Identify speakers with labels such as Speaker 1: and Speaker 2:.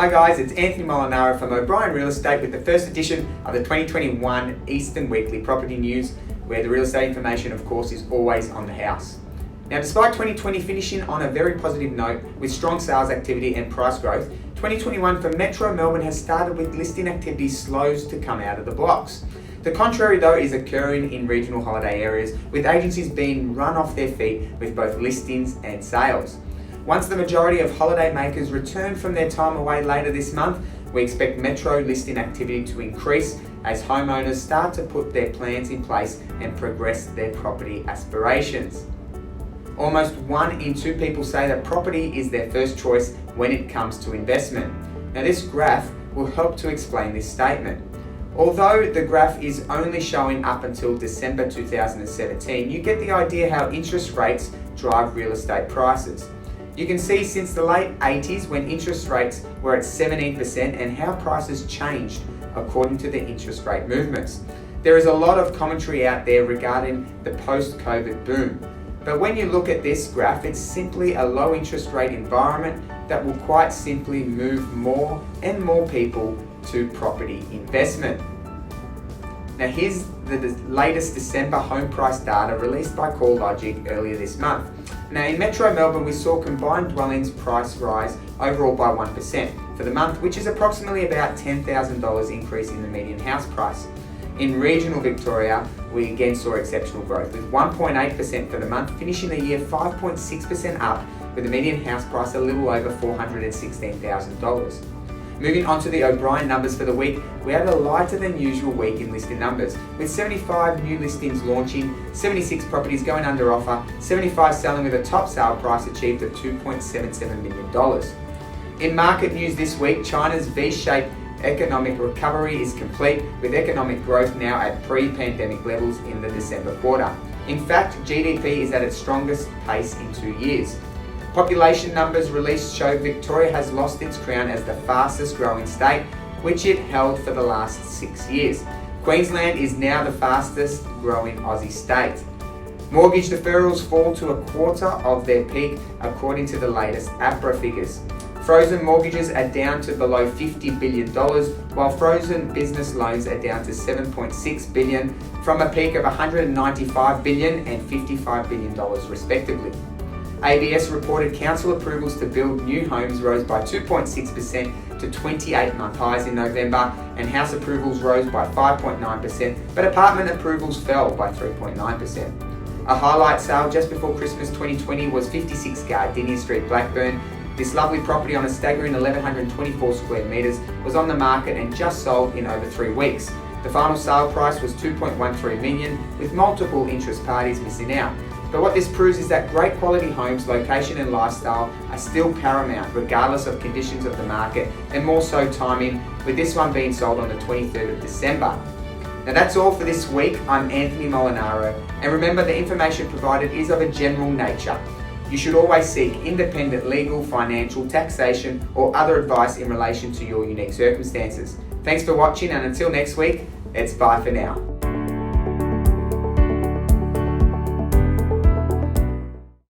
Speaker 1: Hi guys, it's Anthony Molinaro from OBrien Real Estate with the first edition of the 2021 Eastern Weekly Property News, where the real estate information, of course, is always on the house. Now, despite 2020 finishing on a very positive note with strong sales activity and price growth, 2021 for Metro Melbourne has started with listing activity slows to come out of the blocks. The contrary, though, is occurring in regional holiday areas, with agencies being run off their feet with both listings and sales. Once the majority of holidaymakers return from their time away later this month, we expect Metro listing activity to increase as homeowners start to put their plans in place and progress their property aspirations. Almost 1 in 2 people say that property is their first choice when it comes to investment. Now, this graph will help to explain this statement. Although the graph is only showing up until December 2017, you get the idea how interest rates drive real estate prices. You can see since the late 80s when interest rates were at 17% and how prices changed according to the interest rate movements. There is a lot of commentary out there regarding the post-COVID boom. But when you look at this graph, it's simply a low interest rate environment that will quite simply move more and more people to property investment. Now here's the latest December home price data released by CoreLogic earlier this month. Now in Metro Melbourne, we saw combined dwellings price rise overall by 1% for the month, which is approximately about $10,000 increase in the median house price. In regional Victoria, we again saw exceptional growth with 1.8% for the month, finishing the year 5.6% up with the median house price a little over $416,000. Moving on to the OBrien numbers for the week, we had a lighter than usual week in listed numbers, with 75 new listings launching, 76 properties going under offer, 75 selling with a top sale price achieved of $2.77 million. In market news this week, China's V-shaped economic recovery is complete, with economic growth now at pre-pandemic levels in the December quarter. In fact, GDP is at its strongest pace in 2 years. Population numbers released show Victoria has lost its crown as the fastest growing state, which it held for the last 6 years. Queensland is now the fastest growing Aussie state. Mortgage deferrals fall to a quarter of their peak according to the latest APRA figures. Frozen mortgages are down to below $50 billion, while frozen business loans are down to $7.6 billion from a peak of $195 billion and $55 billion respectively. ABS reported council approvals to build new homes rose by 2.6% to 28-month highs in November, and house approvals rose by 5.9%, but apartment approvals fell by 3.9%. A highlight sale just before Christmas 2020 was 56 Gardenia Street, Blackburn. This lovely property on a staggering 1,124 square metres was on the market and just sold in over 3 weeks. The final sale price was $2.13 million, with multiple interest parties missing out. But what this proves is that great quality homes, location and lifestyle are still paramount regardless of conditions of the market, and more so timing, with this one being sold on the 23rd of December. Now that's all for this week. I'm Anthony Molinaro, and remember, the information provided is of a general nature. You should always seek independent legal, financial, taxation or other advice in relation to your unique circumstances. Thanks for watching, and until next week, it's bye for now.